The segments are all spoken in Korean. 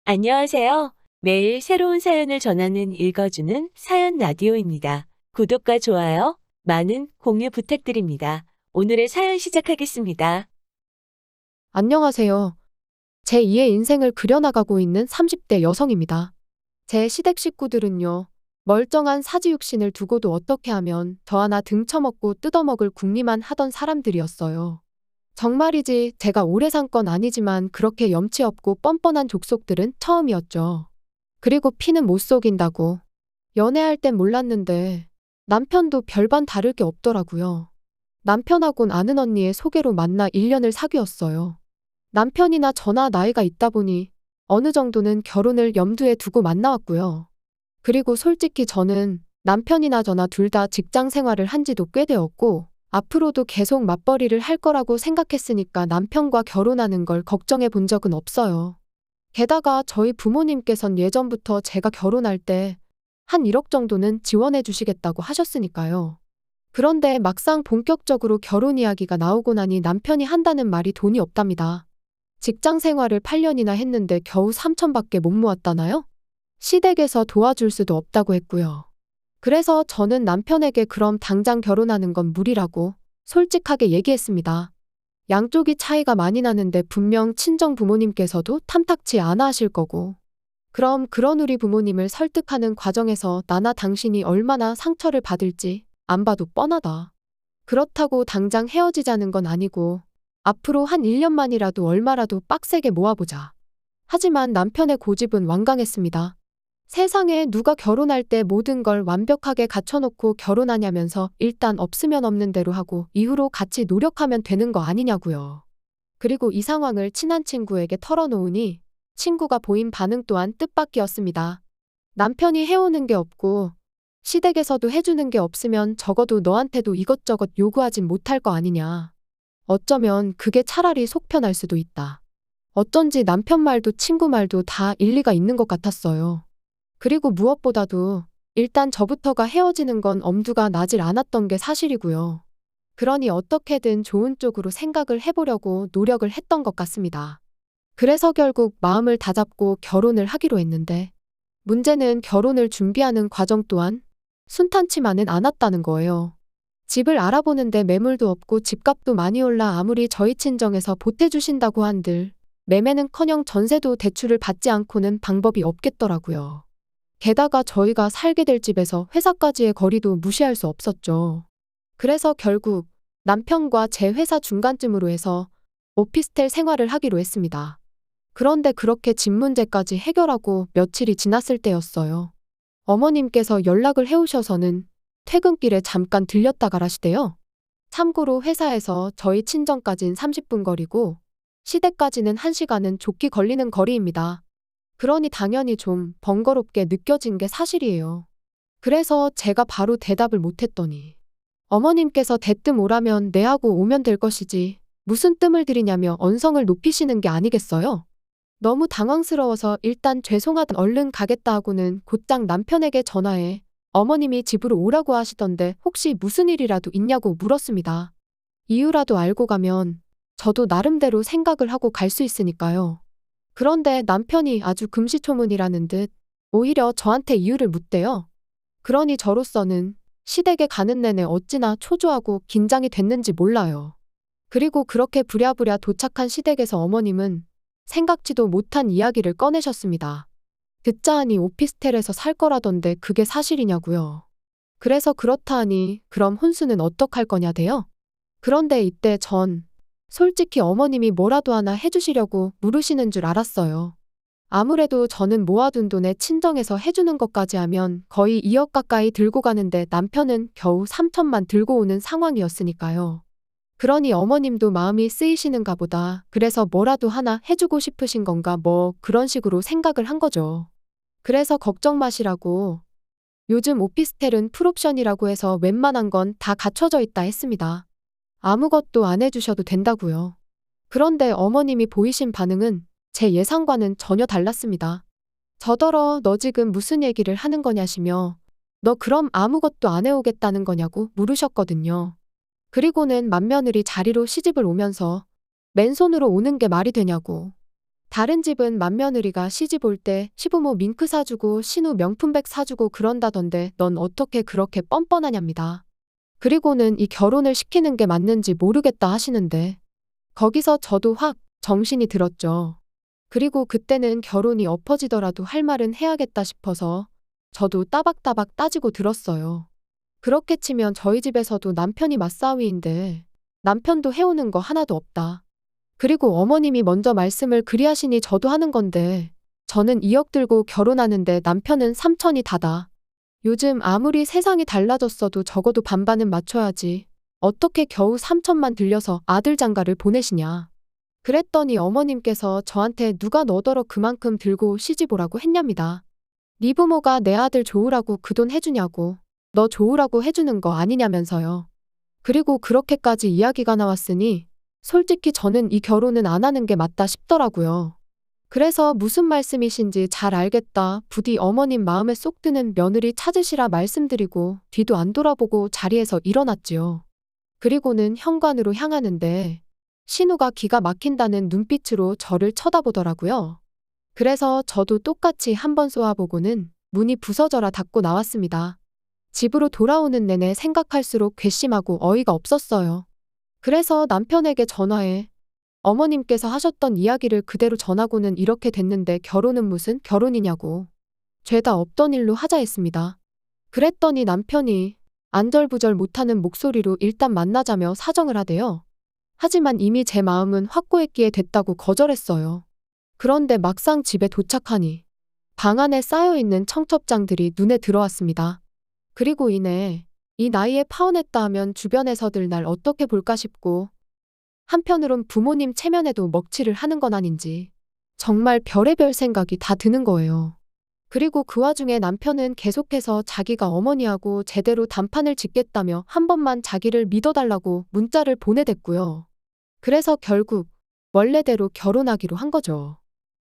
안녕하세요. 매일 새로운 사연을 전하는 읽어주는 사연 라디오입니다. 구독과 좋아요, 많은 공유 부탁드립니다. 오늘의 사연 시작하겠습니다. 안녕하세요. 제2의 인생을 그려나가고 있는 30대 여성입니다. 제 시댁 식구들은요, 멀쩡한 사지육신을 두고도 어떻게 하면 저 하나 등쳐먹고 뜯어먹을 궁리만 하던 사람들이었어요. 정말이지 제가 오래 산 건 아니지만 그렇게 염치 없고 뻔뻔한 족속들은 처음이었죠. 그리고 피는 못 속인다고. 연애할 땐 몰랐는데 남편도 별반 다를 게 없더라고요. 남편하곤 아는 언니의 소개로 만나 1년을 사귀었어요. 남편이나 저나 나이가 있다 보니 어느 정도는 결혼을 염두에 두고 만나왔고요. 그리고 솔직히 저는 남편이나 저나 둘 다 직장 생활을 한 지도 꽤 되었고 앞으로도 계속 맞벌이를 할 거라고 생각했으니까 남편과 결혼하는 걸 걱정해 본 적은 없어요. 게다가 저희 부모님께선 예전부터 제가 결혼할 때 한 1억 정도는 지원해 주시겠다고 하셨으니까요. 그런데 막상 본격적으로 결혼 이야기가 나오고 나니 남편이 한다는 말이 돈이 없답니다. 직장 생활을 8년이나 했는데 겨우 3천밖에 못 모았다나요? 시댁에서 도와줄 수도 없다고 했고요. 그래서 저는 남편에게 그럼 당장 결혼하는 건 무리라고 솔직하게 얘기했습니다. 양쪽이 차이가 많이 나는데 분명 친정 부모님께서도 탐탁치 않아 하실 거고. 그럼 그런 우리 부모님을 설득하는 과정에서 나나 당신이 얼마나 상처를 받을지 안 봐도 뻔하다. 그렇다고 당장 헤어지자는 건 아니고 앞으로 한 1년만이라도 얼마라도 빡세게 모아보자. 하지만 남편의 고집은 완강했습니다. 세상에 누가 결혼할 때 모든 걸 완벽하게 갖춰놓고 결혼하냐면서 일단 없으면 없는 대로 하고 이후로 같이 노력하면 되는 거 아니냐고요. 그리고 이 상황을 친한 친구에게 털어놓으니 친구가 보인 반응 또한 뜻밖이었습니다. 남편이 해오는 게 없고 시댁에서도 해주는 게 없으면 적어도 너한테도 이것저것 요구하진 못할 거 아니냐. 어쩌면 그게 차라리 속 편할 수도 있다. 어쩐지 남편 말도 친구 말도 다 일리가 있는 것 같았어요. 그리고 무엇보다도 일단 저부터가 헤어지는 건 엄두가 나질 않았던 게 사실이고요. 그러니 어떻게든 좋은 쪽으로 생각을 해보려고 노력을 했던 것 같습니다. 그래서 결국 마음을 다잡고 결혼을 하기로 했는데 문제는 결혼을 준비하는 과정 또한 순탄치만은 않았다는 거예요. 집을 알아보는데 매물도 없고 집값도 많이 올라 아무리 저희 친정에서 보태주신다고 한들 매매는커녕 전세도 대출을 받지 않고는 방법이 없겠더라고요. 게다가 저희가 살게 될 집에서 회사까지의 거리도 무시할 수 없었죠. 그래서 결국 남편과 제 회사 중간쯤으로 해서 오피스텔 생활을 하기로 했습니다. 그런데 그렇게 집 문제까지 해결하고 며칠이 지났을 때였어요. 어머님께서 연락을 해오셔서는 퇴근길에 잠깐 들렸다 가라시대요. 참고로 회사에서 저희 친정까진 30분 거리고 시댁까지는 1시간은 좋게 걸리는 거리입니다. 그러니 당연히 좀 번거롭게 느껴진 게 사실이에요. 그래서 제가 바로 대답을 못했더니 어머님께서 대뜸 오라면 네 하고 오면 될 것이지 무슨 뜸을 들이냐며 언성을 높이시는 게 아니겠어요? 너무 당황스러워서 일단 죄송하다 얼른 가겠다 하고는 곧장 남편에게 전화해 어머님이 집으로 오라고 하시던데 혹시 무슨 일이라도 있냐고 물었습니다. 이유라도 알고 가면 저도 나름대로 생각을 하고 갈 수 있으니까요. 그런데 남편이 아주 금시초문이라는 듯 오히려 저한테 이유를 묻대요. 그러니 저로서는 시댁에 가는 내내 어찌나 초조하고 긴장이 됐는지 몰라요. 그리고 그렇게 부랴부랴 도착한 시댁에서 어머님은 생각지도 못한 이야기를 꺼내셨습니다. 듣자 하니 오피스텔에서 살 거라던데 그게 사실이냐고요. 그래서 그렇다 하니 그럼 혼수는 어떡할 거냐대요? 그런데 이때 전 솔직히 어머님이 뭐라도 하나 해주시려고 물으시는 줄 알았어요. 아무래도 저는 모아둔 돈에 친정에서 해주는 것까지 하면 거의 2억 가까이 들고 가는데 남편은 겨우 3천만 들고 오는 상황이었으니까요. 그러니 어머님도 마음이 쓰이시는가 보다. 그래서 뭐라도 하나 해주고 싶으신 건가 뭐 그런 식으로 생각을 한 거죠. 그래서 걱정 마시라고 요즘 오피스텔은 풀옵션이라고 해서 웬만한 건 다 갖춰져 있다 했습니다. 아무것도 안 해주셔도 된다고요. 그런데 어머님이 보이신 반응은 제 예상과는 전혀 달랐습니다. 저더러 너 지금 무슨 얘기를 하는 거냐시며 너 그럼 아무것도 안 해오겠다는 거냐고 물으셨거든요. 그리고는 맏며느리 자리로 시집을 오면서 맨손으로 오는 게 말이 되냐고 다른 집은 맏며느리가 시집 올 때 시부모 밍크 사주고 신우 명품백 사주고 그런다던데 넌 어떻게 그렇게 뻔뻔하냐입니다. 그리고는 이 결혼을 시키는 게 맞는지 모르겠다 하시는데 거기서 저도 확 정신이 들었죠. 그리고 그때는 결혼이 엎어지더라도 할 말은 해야겠다 싶어서 저도 따박따박 따지고 들었어요. 그렇게 치면 저희 집에서도 남편이 맞사위인데 남편도 해오는 거 하나도 없다. 그리고 어머님이 먼저 말씀을 그리하시니 저도 하는 건데 저는 2억 들고 결혼하는데 남편은 3천이 다다. 요즘 아무리 세상이 달라졌어도 적어도 반반은 맞춰야지. 어떻게 겨우 3천만 들려서 아들 장가를 보내시냐. 그랬더니 어머님께서 저한테 누가 너더러 그만큼 들고 시집 오라고 했냐입니다. 네 부모가 내 아들 좋으라고 그 돈 해주냐고. 너 좋으라고 해주는 거 아니냐면서요. 그리고 그렇게까지 이야기가 나왔으니 솔직히 저는 이 결혼은 안 하는 게 맞다 싶더라고요. 그래서 무슨 말씀이신지 잘 알겠다. 부디 어머님 마음에 쏙 드는 며느리 찾으시라 말씀드리고 뒤도 안 돌아보고 자리에서 일어났지요. 그리고는 현관으로 향하는데 신우가 기가 막힌다는 눈빛으로 저를 쳐다보더라고요. 그래서 저도 똑같이 한번 쏘아보고는 문이 부서져라 닫고 나왔습니다. 집으로 돌아오는 내내 생각할수록 괘씸하고 어이가 없었어요. 그래서 남편에게 전화해 어머님께서 하셨던 이야기를 그대로 전하고는 이렇게 됐는데 결혼은 무슨 결혼이냐고. 죄다 없던 일로 하자 했습니다. 그랬더니 남편이 안절부절 못하는 목소리로 일단 만나자며 사정을 하대요. 하지만 이미 제 마음은 확고했기에 됐다고 거절했어요. 그런데 막상 집에 도착하니 방 안에 쌓여있는 청첩장들이 눈에 들어왔습니다. 그리고 이내 이 나이에 파혼했다 하면 주변에서들 날 어떻게 볼까 싶고 한편으론 부모님 체면에도 먹칠을 하는 건 아닌지 정말 별의별 생각이 다 드는 거예요. 그리고 그 와중에 남편은 계속해서 자기가 어머니하고 제대로 단판을 짓겠다며 한 번만 자기를 믿어달라고 문자를 보내댔고요. 그래서 결국 원래대로 결혼하기로 한 거죠.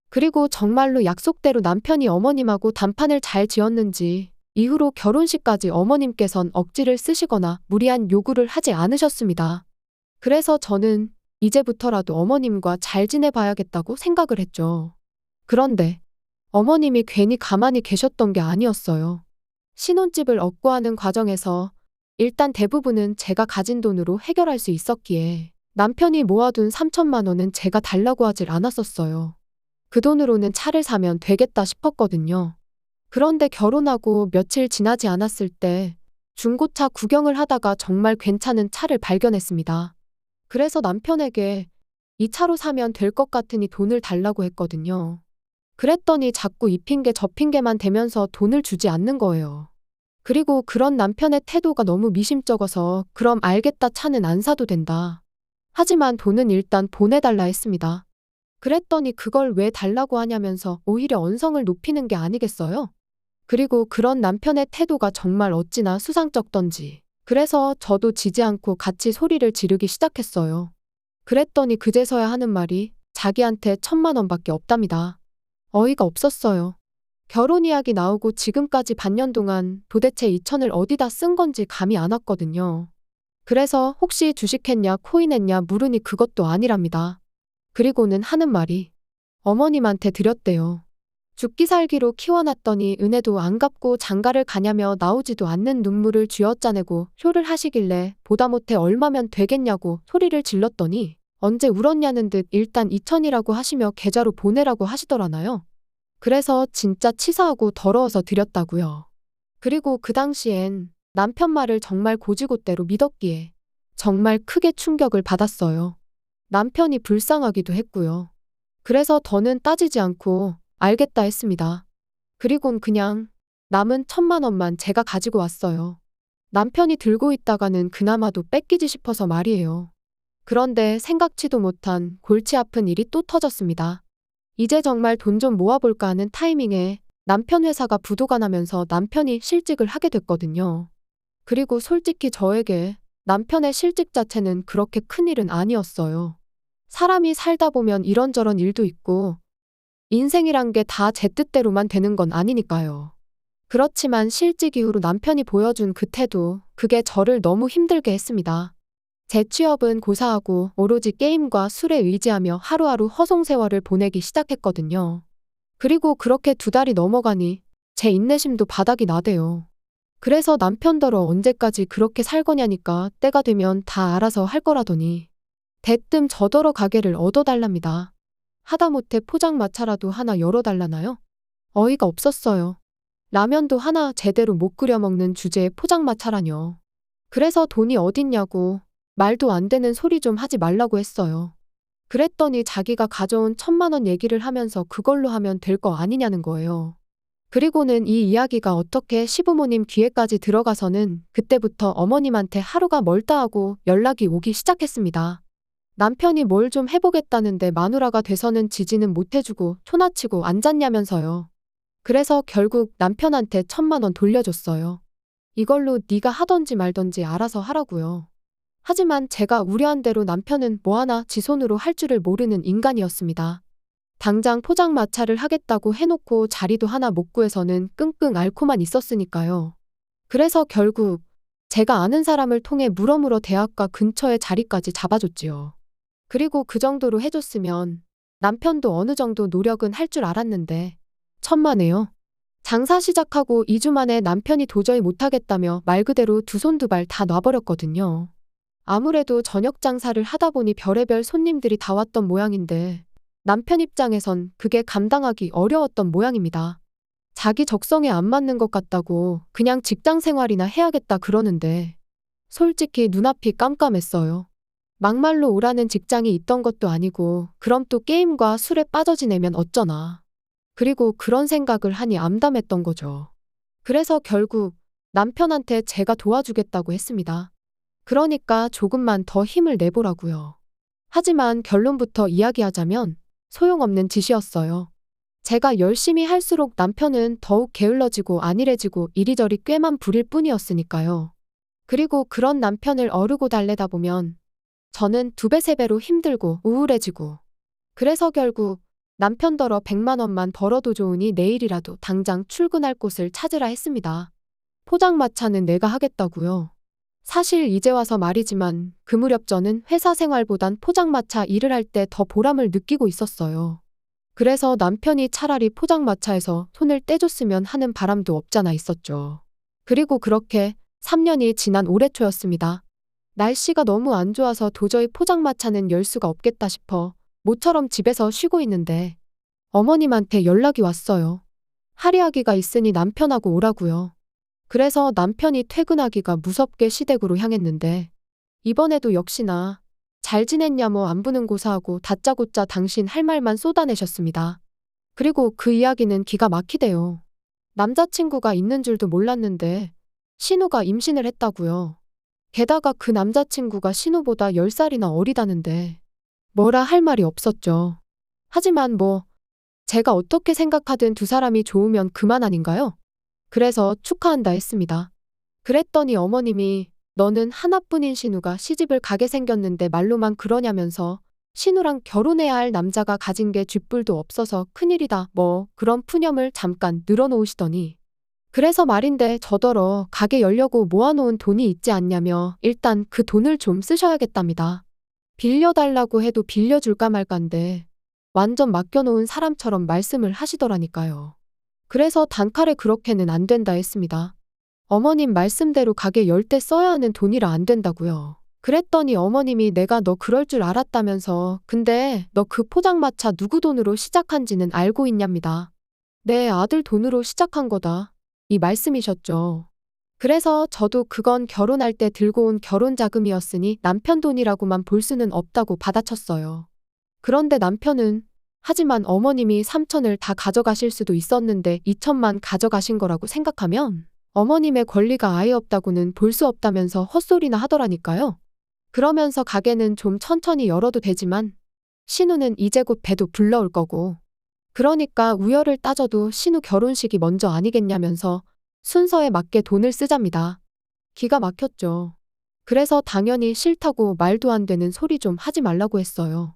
그리고 정말로 약속대로 남편이 어머님하고 단판을 잘 지었는지 이후로 결혼식까지 어머님께선 억지를 쓰시거나 무리한 요구를 하지 않으셨습니다. 그래서 저는 이제부터라도 어머님과 잘 지내봐야겠다고 생각을 했죠. 그런데 어머님이 괜히 가만히 계셨던 게 아니었어요. 신혼집을 얻고 하는 과정에서 일단 대부분은 제가 가진 돈으로 해결할 수 있었기에 남편이 모아둔 3천만 원은 제가 달라고 하질 않았었어요. 그 돈으로는 차를 사면 되겠다 싶었거든요. 그런데 결혼하고 며칠 지나지 않았을 때 중고차 구경을 하다가 정말 괜찮은 차를 발견했습니다. 그래서 남편에게 이 차로 사면 될 것 같으니 돈을 달라고 했거든요. 그랬더니 자꾸 이 핑계 저 핑계만 대면서 돈을 주지 않는 거예요. 그리고 그런 남편의 태도가 너무 미심쩍어서 그럼 알겠다 차는 안 사도 된다. 하지만 돈은 일단 보내달라 했습니다. 그랬더니 그걸 왜 달라고 하냐면서 오히려 언성을 높이는 게 아니겠어요? 그리고 그런 남편의 태도가 정말 어찌나 수상쩍던지. 그래서 저도 지지 않고 같이 소리를 지르기 시작했어요. 그랬더니 그제서야 하는 말이 자기한테 1,000만 원밖에 없답니다. 어이가 없었어요. 결혼 이야기 나오고 지금까지 반년 동안 도대체 2천을 어디다 쓴 건지 감이 안 왔거든요. 그래서 혹시 주식했냐 코인했냐 물으니 그것도 아니랍니다. 그리고는 하는 말이 어머님한테 드렸대요. 죽기 살기로 키워놨더니 은혜도 안 갚고 장가를 가냐며 나오지도 않는 눈물을 쥐어짜내고 효를 하시길래 보다 못해 얼마면 되겠냐고 소리를 질렀더니 언제 울었냐는 듯 일단 2천이라고 하시며 계좌로 보내라고 하시더라나요. 그래서 진짜 치사하고 더러워서 드렸다고요. 그리고 그 당시엔 남편 말을 정말 고지고대로 믿었기에 정말 크게 충격을 받았어요. 남편이 불쌍하기도 했고요. 그래서 더는 따지지 않고 알겠다 했습니다. 그리곤 그냥 남은 1,000만 원만 제가 가지고 왔어요. 남편이 들고 있다가는 그나마도 뺏기지 싶어서 말이에요. 그런데 생각지도 못한 골치 아픈 일이 또 터졌습니다. 이제 정말 돈 좀 모아볼까 하는 타이밍에 남편 회사가 부도가 나면서 남편이 실직을 하게 됐거든요. 그리고 솔직히 저에게 남편의 실직 자체는 그렇게 큰 일은 아니었어요. 사람이 살다 보면 이런저런 일도 있고 인생이란 게 다 제 뜻대로만 되는 건 아니니까요. 그렇지만 실직 이후로 남편이 보여준 그 태도, 그게 저를 너무 힘들게 했습니다. 재취업은 고사하고 오로지 게임과 술에 의지하며 하루하루 허송세월을 보내기 시작했거든요. 그리고 그렇게 2달이 넘어가니 제 인내심도 바닥이 나대요. 그래서 남편더러 언제까지 그렇게 살 거냐니까 때가 되면 다 알아서 할 거라더니 대뜸 저더러 가게를 얻어달랍니다. 하다못해 포장마차라도 하나 열어달라나요? 어이가 없었어요. 라면도 하나 제대로 못 끓여 먹는 주제에 포장마차라뇨. 그래서 돈이 어딨냐고 말도 안 되는 소리 좀 하지 말라고 했어요. 그랬더니 자기가 가져온 1,000만 원 얘기를 하면서 그걸로 하면 될 거 아니냐는 거예요. 그리고는 이 이야기가 어떻게 시부모님 귀에까지 들어가서는 그때부터 어머님한테 하루가 멀다 하고 연락이 오기 시작했습니다. 남편이 뭘 좀 해보겠다는데 마누라가 돼서는 지지는 못해주고 초나치고 앉았냐면서요. 그래서 결국 남편한테 1,000만 원 돌려줬어요. 이걸로 네가 하던지 말던지 알아서 하라고요. 하지만 제가 우려한 대로 남편은 뭐 하나 지 손으로 할 줄을 모르는 인간이었습니다. 당장 포장마차를 하겠다고 해놓고 자리도 하나 못 구해서는 끙끙 앓고만 있었으니까요. 그래서 결국 제가 아는 사람을 통해 물어물어 대학가 근처에 자리까지 잡아줬지요. 그리고 그 정도로 해줬으면 남편도 어느 정도 노력은 할 줄 알았는데 천만에요. 장사 시작하고 2주 만에 남편이 도저히 못하겠다며 말 그대로 2손 2발 다 놔버렸거든요. 아무래도 저녁 장사를 하다 보니 별의별 손님들이 다 왔던 모양인데 남편 입장에선 그게 감당하기 어려웠던 모양입니다. 자기 적성에 안 맞는 것 같다고 그냥 직장 생활이나 해야겠다 그러는데 솔직히 눈앞이 깜깜했어요. 막말로 오라는 직장이 있던 것도 아니고 그럼 또 게임과 술에 빠져 지내면 어쩌나. 그리고 그런 생각을 하니 암담했던 거죠. 그래서 결국 남편한테 제가 도와주겠다고 했습니다. 그러니까 조금만 더 힘을 내보라고요. 하지만 결론부터 이야기하자면 소용없는 짓이었어요. 제가 열심히 할수록 남편은 더욱 게을러지고 안일해지고 이리저리 꾀만 부릴 뿐이었으니까요. 그리고 그런 남편을 어르고 달래다 보면 저는 2배, 3배로 힘들고 우울해지고 그래서 결국 남편더러 100만 원만 벌어도 좋으니 내일이라도 당장 출근할 곳을 찾으라 했습니다. 포장마차는 내가 하겠다고요. 사실 이제 와서 말이지만 그 무렵 저는 회사 생활보단 포장마차 일을 할 때 더 보람을 느끼고 있었어요. 그래서 남편이 차라리 포장마차에서 손을 떼줬으면 하는 바람도 없잖아 있었죠. 그리고 그렇게 3년이 지난 올해 초였습니다. 날씨가 너무 안 좋아서 도저히 포장마차는 열 수가 없겠다 싶어 모처럼 집에서 쉬고 있는데 어머님한테 연락이 왔어요. 할이하기가 있으니 남편하고 오라고요. 그래서 남편이 퇴근하기가 무섭게 시댁으로 향했는데 이번에도 역시나 잘 지냈냐 뭐 안부는 고사하고 다짜고짜 당신 할 말만 쏟아내셨습니다. 그리고 그 이야기는 기가 막히대요. 남자친구가 있는 줄도 몰랐는데 신우가 임신을 했다고요. 게다가 그 남자친구가 신우보다 10살이나 어리다는데 뭐라 할 말이 없었죠. 하지만 뭐 제가 어떻게 생각하든 2사람이 좋으면 그만 아닌가요? 그래서 축하한다 했습니다. 그랬더니 어머님이 너는 하나뿐인 신우가 시집을 가게 생겼는데 말로만 그러냐면서 신우랑 결혼해야 할 남자가 가진 게 쥐뿔도 없어서 큰일이다 뭐 그런 푸념을 잠깐 늘어놓으시더니 그래서 말인데 저더러 가게 열려고 모아놓은 돈이 있지 않냐며 일단 그 돈을 좀 쓰셔야겠답니다. 빌려달라고 해도 빌려줄까 말까인데 완전 맡겨놓은 사람처럼 말씀을 하시더라니까요. 그래서 단칼에 그렇게는 안 된다 했습니다. 어머님 말씀대로 가게 열 때 써야 하는 돈이라 안 된다고요. 그랬더니 어머님이 내가 너 그럴 줄 알았다면서 근데 너 그 포장마차 누구 돈으로 시작한지는 알고 있냐입니다. 내 아들 돈으로 시작한 거다. 이 말씀이셨죠. 그래서 저도 그건 결혼할 때 들고 온 결혼자금이었으니 남편 돈이라고만 볼 수는 없다고 받아쳤어요. 그런데 남편은 하지만 어머님이 3천을 다 가져가실 수도 있었는데 2천만 가져가신 거라고 생각하면 어머님의 권리가 아예 없다고는 볼 수 없다면서 헛소리나 하더라니까요. 그러면서 가게는 좀 천천히 열어도 되지만 신우는 이제 곧 배도 불러올 거고 그러니까 우열을 따져도 신우 결혼식이 먼저 아니겠냐면서 순서에 맞게 돈을 쓰잡니다. 기가 막혔죠. 그래서 당연히 싫다고 말도 안 되는 소리 좀 하지 말라고 했어요.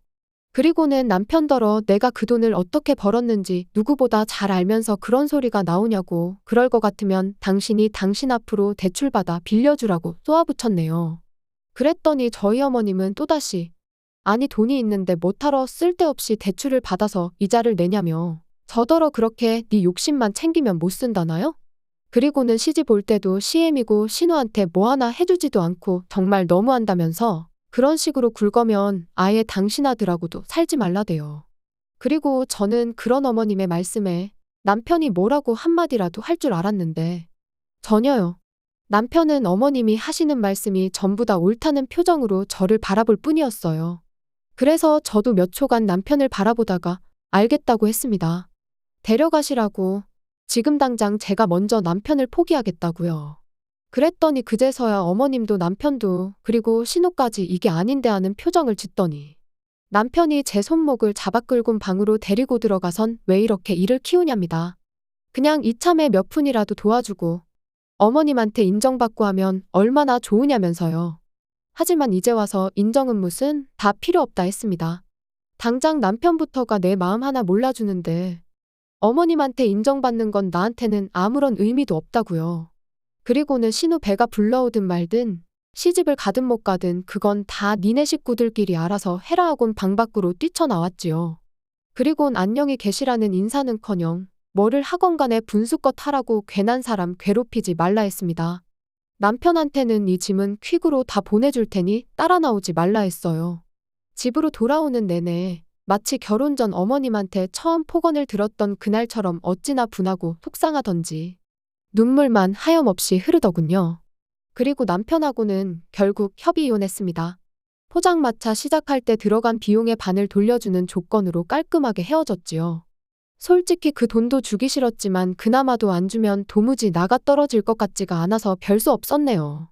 그리고는 남편더러 내가 그 돈을 어떻게 벌었는지 누구보다 잘 알면서 그런 소리가 나오냐고 그럴 것 같으면 당신이 당신 앞으로 대출받아 빌려주라고 쏘아붙였네요. 그랬더니 저희 어머님은 또다시 아니 돈이 있는데 뭐하러 쓸데없이 대출을 받아서 이자를 내냐며 저더러 그렇게 네 욕심만 챙기면 못 쓴다나요? 그리고는 시집 올 때도 시엠이고 신우한테 뭐 하나 해주지도 않고 정말 너무한다면서 그런 식으로 굴거면 아예 당신 아들하고도 살지 말라대요. 그리고 저는 그런 어머님의 말씀에 남편이 뭐라고 한마디라도 할 줄 알았는데 전혀요. 남편은 어머님이 하시는 말씀이 전부 다 옳다는 표정으로 저를 바라볼 뿐이었어요. 그래서 저도 몇 초간 남편을 바라보다가 알겠다고 했습니다. 데려가시라고. 지금 당장 제가 먼저 남편을 포기하겠다고요. 그랬더니 그제서야 어머님도 남편도 그리고 신우까지 이게 아닌데 하는 표정을 짓더니 남편이 제 손목을 잡아 끌곤 방으로 데리고 들어가선 왜 이렇게 일을 키우냐입니다. 그냥 이참에 몇 푼이라도 도와주고 어머님한테 인정받고 하면 얼마나 좋으냐면서요. 하지만 이제 와서 인정은 무슨 다 필요 없다 했습니다. 당장 남편부터가 내 마음 하나 몰라주는데 어머님한테 인정받는 건 나한테는 아무런 의미도 없다고요. 그리고는 신우 배가 불러오든 말든 시집을 가든 못 가든 그건 다 니네 식구들끼리 알아서 해라 하곤 방 밖으로 뛰쳐나왔지요. 그리곤 안녕히 계시라는 인사는커녕 뭐를 하건 간에 분수껏 하라고 괜한 사람 괴롭히지 말라 했습니다. 남편한테는 이 짐은 퀵으로 다 보내줄 테니 따라 나오지 말라 했어요. 집으로 돌아오는 내내 마치 결혼 전 어머님한테 처음 폭언을 들었던 그날처럼 어찌나 분하고 속상하던지 눈물만 하염없이 흐르더군요. 그리고 남편하고는 결국 협의 이혼했습니다. 포장마차 시작할 때 들어간 비용의 반을 돌려주는 조건으로 깔끔하게 헤어졌지요. 솔직히 그 돈도 주기 싫었지만 그나마도 안 주면 도무지 나가 떨어질 것 같지가 않아서 별 수 없었네요.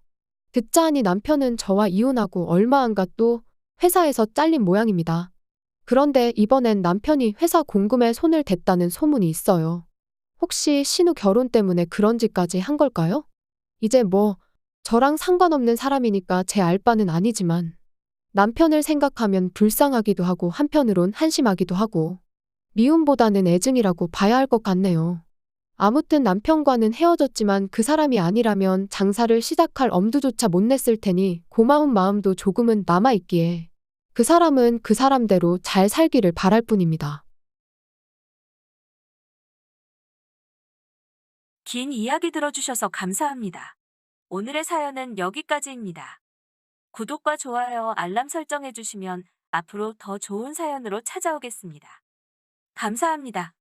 듣자 하니 남편은 저와 이혼하고 얼마 안 가 또 회사에서 잘린 모양입니다. 그런데 이번엔 남편이 회사 공금에 손을 댔다는 소문이 있어요. 혹시 신우 결혼 때문에 그런 짓까지 한 걸까요? 이제 뭐 저랑 상관없는 사람이니까 제 알 바는 아니지만 남편을 생각하면 불쌍하기도 하고 한편으론 한심하기도 하고 미움보다는 애증이라고 봐야 할 것 같네요. 아무튼 남편과는 헤어졌지만 그 사람이 아니라면 장사를 시작할 엄두조차 못 냈을 테니 고마운 마음도 조금은 남아있기에 그 사람은 그 사람대로 잘 살기를 바랄 뿐입니다. 긴 이야기 들어주셔서 감사합니다. 오늘의 사연은 여기까지입니다. 구독과 좋아요, 알람 설정해주시면 앞으로 더 좋은 사연으로 찾아오겠습니다. 감사합니다.